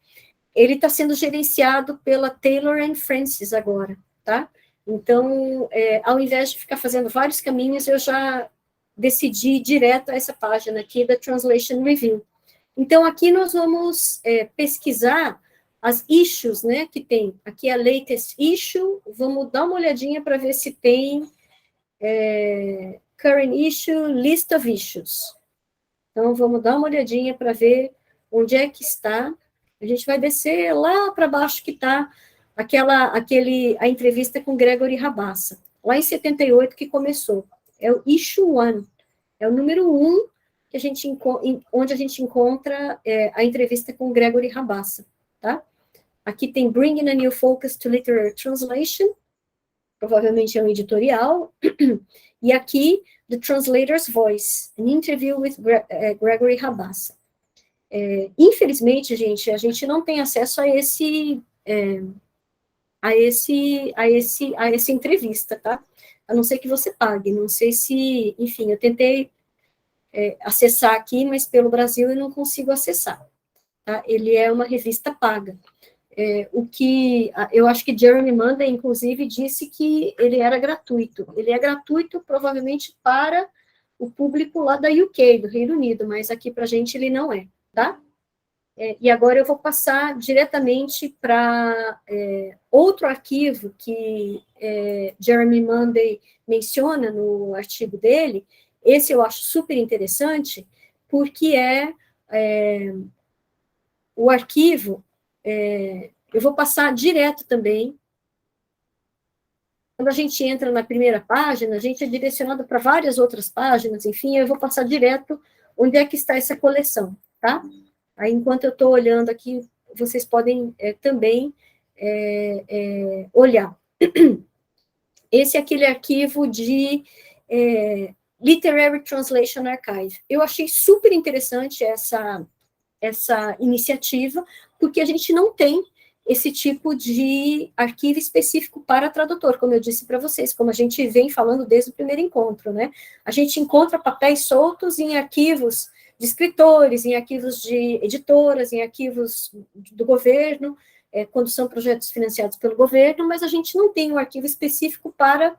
Ele está sendo gerenciado pela Taylor and Francis agora, tá? Então, ao invés de ficar fazendo vários caminhos, eu já decidi ir direto a essa página aqui da Translation Review. Então, aqui nós vamos pesquisar as issues, né, que tem. Aqui é a latest issue, vamos dar uma olhadinha para ver se tem current issue, list of issues. Então, vamos dar uma olhadinha para ver onde é que está. A gente vai descer lá para baixo que está a entrevista com Gregory Rabassa, lá em 78 que começou. É o issue 1, é o número 1 que onde a gente encontra a entrevista com Gregory Rabassa, tá? Aqui tem Bringing a New Focus to Literary Translation, provavelmente é um editorial, e aqui, The Translator's Voice, an interview with Gregory Rabassa. Infelizmente, gente, a gente não tem acesso a essa entrevista, tá? A não ser que você pague, não sei se, enfim, eu tentei acessar aqui, mas pelo Brasil eu não consigo acessar, tá? Ele é uma revista paga. O que eu acho que Jeremy Monday, inclusive, disse que ele era gratuito. Ele é gratuito, provavelmente, para o público lá da UK, do Reino Unido, mas aqui para a gente ele não é, tá? E agora eu vou passar diretamente para outro arquivo que Jeremy Monday menciona no artigo dele. Esse eu acho super interessante, porque o arquivo, eu vou passar direto também. Quando a gente entra na primeira página, a gente é direcionado para várias outras páginas, enfim, eu vou passar direto onde é que está essa coleção, tá? Aí, enquanto eu estou olhando aqui, vocês podem também olhar. Esse é aquele arquivo de Literary Translation Archive. Eu achei super interessante essa iniciativa, porque a gente não tem esse tipo de arquivo específico para tradutor, como eu disse para vocês, como a gente vem falando desde o primeiro encontro, né? A gente encontra papéis soltos em arquivos de escritores, em arquivos de editoras, em arquivos do governo, quando são projetos financiados pelo governo, mas a gente não tem um arquivo específico para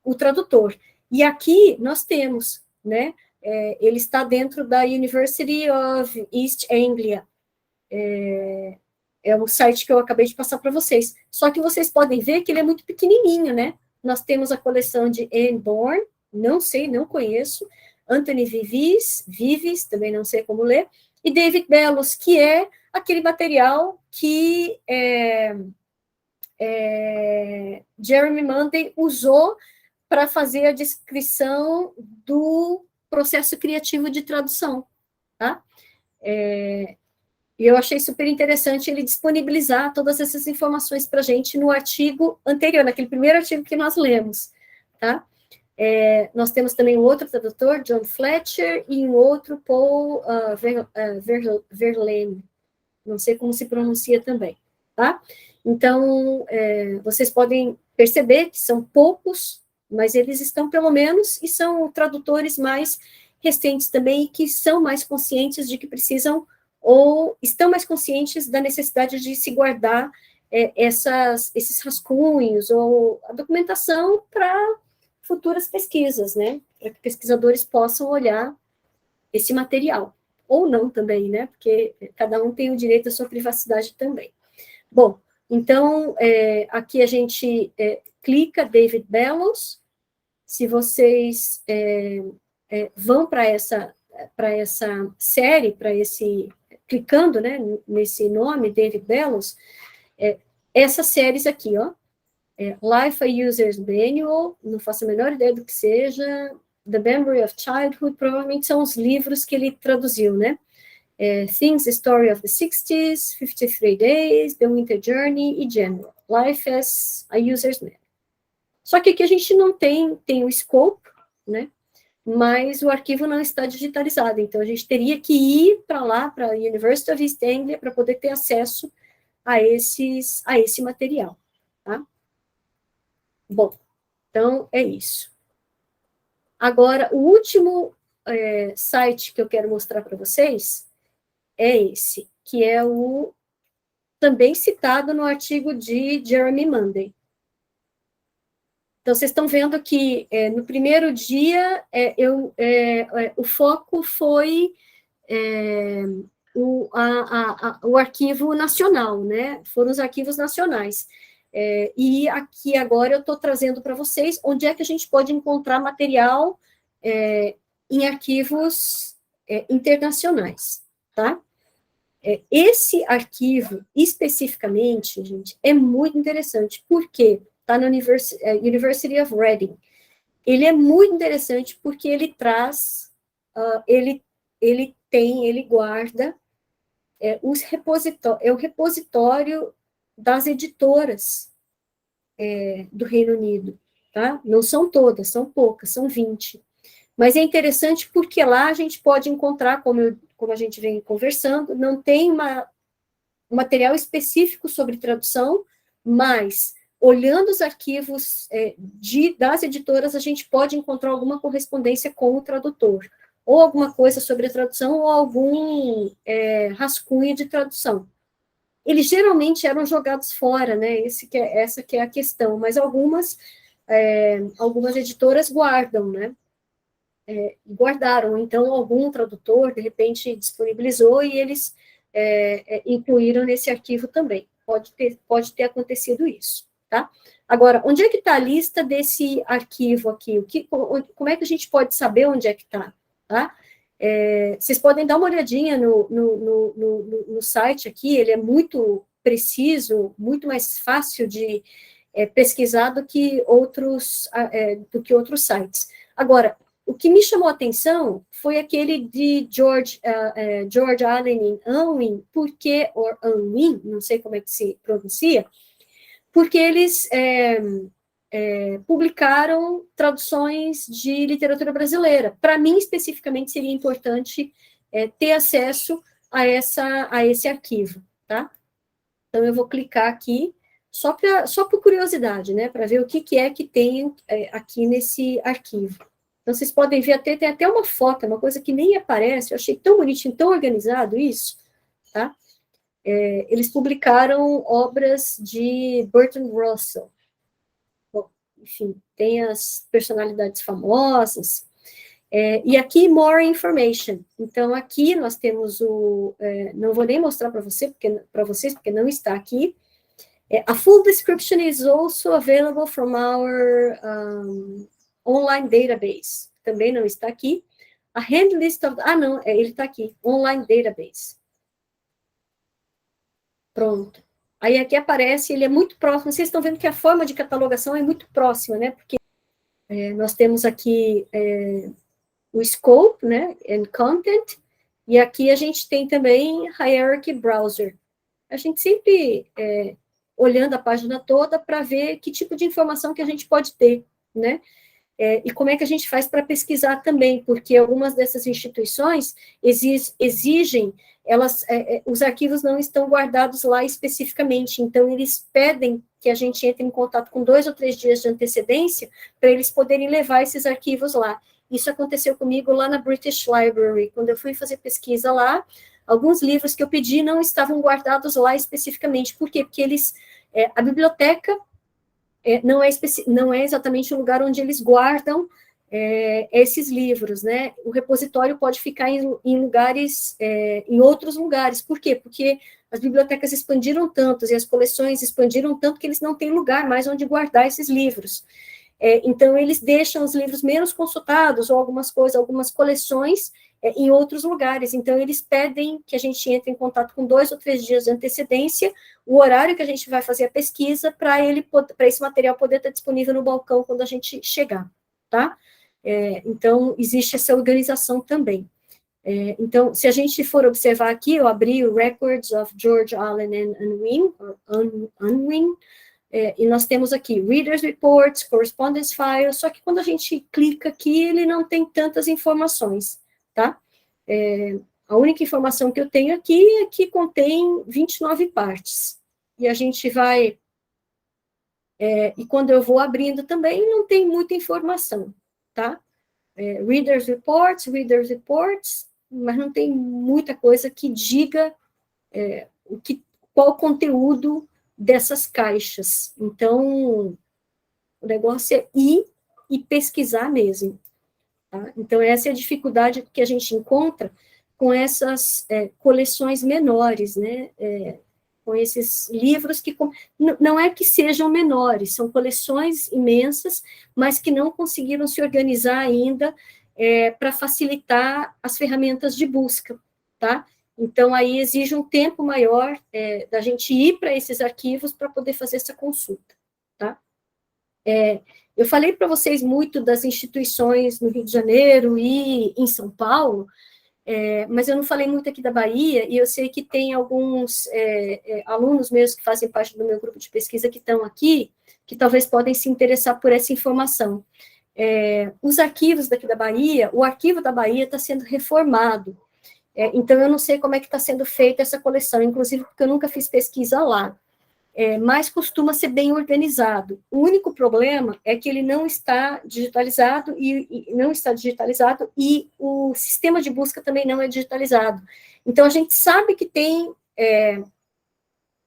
o tradutor. E aqui nós temos, né? Ele está dentro da University of East Anglia. É o site que eu acabei de passar para vocês. Só que vocês podem ver que ele é muito pequenininho, né? Nós temos a coleção de Anne Bourne, não sei, não conheço, Anthony Vives, também não sei como ler, e David Bellos, que é aquele material que Jeremy Monday usou para fazer a descrição do processo criativo de tradução, tá? E eu achei super interessante ele disponibilizar todas essas informações para a gente no artigo anterior, naquele primeiro artigo que nós lemos, tá? Nós temos também um outro tradutor, John Fletcher, e um outro, Paul Verlaine, não sei como se pronuncia também, tá? Então, vocês podem perceber que são poucos, mas eles estão pelo menos, e são tradutores mais recentes também, que são mais conscientes de que precisam, ou estão mais conscientes da necessidade de se guardar esses rascunhos, ou a documentação para futuras pesquisas, né? Para que pesquisadores possam olhar esse material. Ou não também, né? Porque cada um tem o direito à sua privacidade também. Bom, então, aqui a gente clica David Bellows. Se vocês vão para essa série, clicando, né, nesse nome, David Bellows, essas séries aqui, ó, Life a User's Manual, não faço a menor ideia do que seja, The Memory of Childhood, provavelmente são os livros que ele traduziu, né? Things, The Story of the 60s, 53 Days, The Winter Journey e General. Life as a User's Manual. Só que aqui a gente não tem o scope, né? Mas o arquivo não está digitalizado, então a gente teria que ir para lá, para a University of East Anglia, para poder ter acesso a esse material, tá? Bom, então é isso. Agora, o último site que eu quero mostrar para vocês é esse, que é o também citado no artigo de Jeremy Munday. Então, vocês estão vendo que no primeiro dia o foco foi o arquivo nacional, né? Foram os arquivos nacionais. E aqui agora eu estou trazendo para vocês onde é que a gente pode encontrar material em arquivos internacionais, tá? Esse arquivo, especificamente, gente, é muito interessante, porque está na University of Reading. Ele é muito interessante porque ele traz, ele guarda o repositório das editoras do Reino Unido, tá? Não são todas, são poucas, são 20. Mas é interessante porque lá a gente pode encontrar, como a gente vem conversando, não tem um material específico sobre tradução, mas olhando os arquivos das editoras, a gente pode encontrar alguma correspondência com o tradutor, ou alguma coisa sobre a tradução, ou algum rascunho de tradução. Eles geralmente eram jogados fora, né? Essa que é a questão, mas algumas editoras guardam, né? Guardaram, então algum tradutor, de repente, disponibilizou e eles incluíram nesse arquivo também. Pode ter acontecido isso, tá? Agora, onde é que está a lista desse arquivo aqui? Como é que a gente pode saber onde é que está, tá? Vocês podem dar uma olhadinha no site aqui, ele é muito preciso, muito mais fácil de pesquisar do que outros sites. Agora, o que me chamou a atenção foi aquele de George Allen Unwin, ou Unwin, não sei como é que se pronuncia, porque eles publicaram traduções de literatura brasileira. Para mim, especificamente, seria importante ter acesso a esse arquivo, tá? Então, eu vou clicar aqui, só por curiosidade, né, para ver o que é que tem aqui nesse arquivo. Então, vocês podem ver, tem até uma foto, uma coisa que nem aparece, eu achei tão bonitinho, tão organizado isso, tá? Eles publicaram obras de Bertrand Russell. Bom, enfim, tem as personalidades famosas. E aqui, more information. Então, aqui nós temos não vou nem mostrar para vocês, porque não está aqui. A full description is also available from our online database. Também não está aqui. A hand list of... não, ele está aqui. Online database. Pronto. Aí aqui aparece, ele é muito próximo. Vocês estão vendo que a forma de catalogação é muito próxima, né? Porque nós temos aqui o scope, né? And content. E aqui a gente tem também hierarchy browser. A gente sempre olhando a página toda para ver que tipo de informação que a gente pode ter, né? E como é que a gente faz para pesquisar também, porque algumas dessas instituições exigem, os arquivos não estão guardados lá especificamente, então eles pedem que a gente entre em contato com 2 ou 3 dias de antecedência para eles poderem levar esses arquivos lá. Isso aconteceu comigo lá na British Library, quando eu fui fazer pesquisa lá, alguns livros que eu pedi não estavam guardados lá especificamente. Por quê? Porque a biblioteca não é exatamente o lugar onde eles guardam esses livros, né? O repositório pode ficar em lugares, em outros lugares. Por quê? Porque as bibliotecas expandiram tanto e as coleções expandiram tanto que eles não têm lugar mais onde guardar esses livros. Então, eles deixam os livros menos consultados, ou algumas coleções, em outros lugares. Então, eles pedem que a gente entre em contato com 2 ou 3 dias de antecedência, o horário que a gente vai fazer a pesquisa, para esse material poder estar disponível no balcão quando a gente chegar, tá? Então, existe essa organização também. Então, se a gente for observar aqui, eu abri o Records of George Allen and Unwin, e nós temos aqui Reader's Reports, Correspondence Files, só que quando a gente clica aqui, ele não tem tantas informações, tá? A única informação que eu tenho aqui é que contém 29 partes. E a gente vai... e quando eu vou abrindo também, não tem muita informação, tá? Reader's Reports, mas não tem muita coisa que diga qual o conteúdo dessas caixas. Então, o negócio é ir e pesquisar mesmo. Tá? Então, essa é a dificuldade que a gente encontra com essas coleções menores, né? Com esses livros que... Não é que sejam menores, são coleções imensas, mas que não conseguiram se organizar ainda para facilitar as ferramentas de busca, tá? Então, aí exige um tempo maior da gente ir para esses arquivos para poder fazer essa consulta, tá? Eu falei para vocês muito das instituições no Rio de Janeiro e em São Paulo, mas eu não falei muito aqui da Bahia, e eu sei que tem alguns alunos meus que fazem parte do meu grupo de pesquisa que estão aqui, que talvez podem se interessar por essa informação. Os arquivos daqui da Bahia, o arquivo da Bahia está sendo reformado, então eu não sei como é que está sendo feita essa coleção, inclusive porque eu nunca fiz pesquisa lá, mas costuma ser bem organizado. O único problema é que ele não está digitalizado e o sistema de busca também não é digitalizado. Então, a gente sabe que tem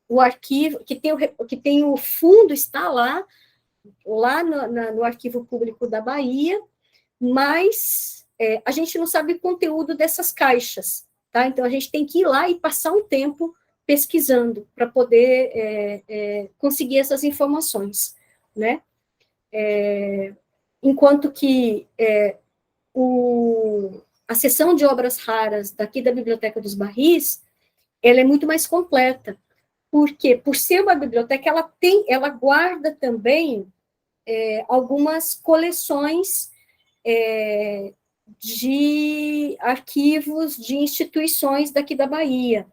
o arquivo, que tem o fundo está lá no Arquivo Público da Bahia, mas a gente não sabe o conteúdo dessas caixas, tá? Então, a gente tem que ir lá e passar um tempo pesquisando para poder conseguir essas informações, né? Enquanto que a seção de obras raras daqui da Biblioteca dos Barris, ela é muito mais completa, porque, por ser uma biblioteca, ela guarda também algumas coleções de arquivos de instituições daqui da Bahia.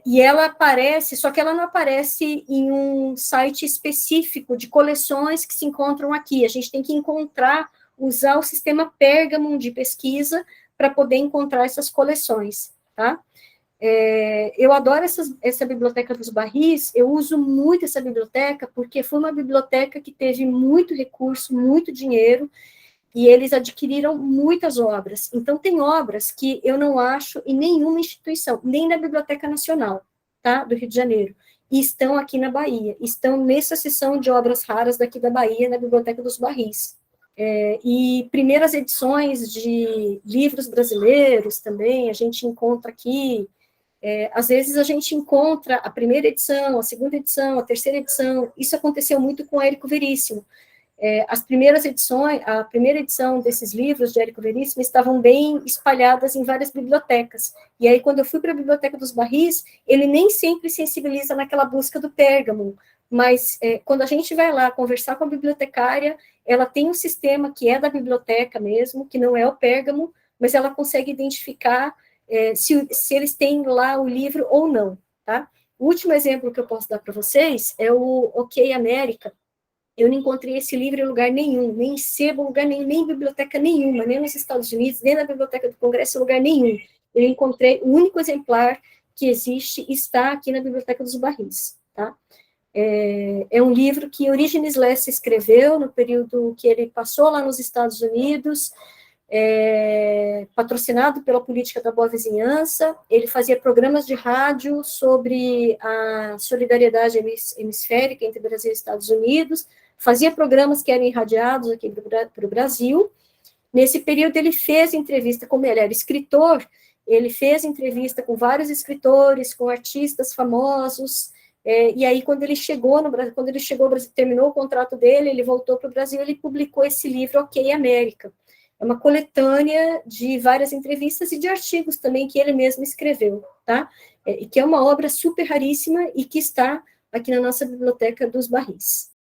E ela aparece, só que ela não aparece em um site específico de coleções que se encontram aqui. A gente tem que usar o sistema Pergamon de pesquisa para poder encontrar essas coleções, tá? Eu adoro essa Biblioteca dos Barris, eu uso muito essa biblioteca, porque foi uma biblioteca que teve muito recurso, muito dinheiro, e eles adquiriram muitas obras. Então, tem obras que eu não acho em nenhuma instituição, nem na Biblioteca Nacional, tá, do Rio de Janeiro, e estão aqui na Bahia, estão nessa seção de obras raras daqui da Bahia, na Biblioteca dos Barris. E primeiras edições de livros brasileiros também, a gente encontra aqui. Às vezes a gente encontra a primeira edição, a segunda edição, a terceira edição. Isso aconteceu muito com Érico Veríssimo. As primeiras edições, a primeira edição desses livros de Érico Veríssimo estavam bem espalhadas em várias bibliotecas. E aí, quando eu fui para a Biblioteca dos Barris, ele nem sempre sensibiliza naquela busca do Pergamon, mas quando a gente vai lá conversar com a bibliotecária, ela tem um sistema que é da biblioteca mesmo, que não é o Pergamon, mas ela consegue identificar se eles têm lá o livro ou não, tá? O último exemplo que eu posso dar para vocês é o OK América. Eu não encontrei esse livro em lugar nenhum, nem em sebo, lugar nenhum, nem em biblioteca nenhuma, nem nos Estados Unidos, nem na Biblioteca do Congresso, lugar nenhum. Eu encontrei o único exemplar que existe, está aqui na Biblioteca dos Barris, tá? É um livro que Eurígenes Lessa escreveu no período que ele passou lá nos Estados Unidos, patrocinado pela política da boa vizinhança. Ele fazia programas de rádio sobre a solidariedade hemisférica entre Brasil e Estados Unidos, fazia programas que eram irradiados aqui para o Brasil. Nesse período, ele fez entrevista, como ele era escritor, ele fez entrevista com vários escritores, com artistas famosos, e aí, quando ele chegou no Brasil, terminou o contrato dele, ele voltou para o Brasil, ele publicou esse livro, Ok, América. É uma coletânea de várias entrevistas e de artigos também que ele mesmo escreveu, tá? E que é uma obra super raríssima e que está aqui na nossa Biblioteca dos Barris.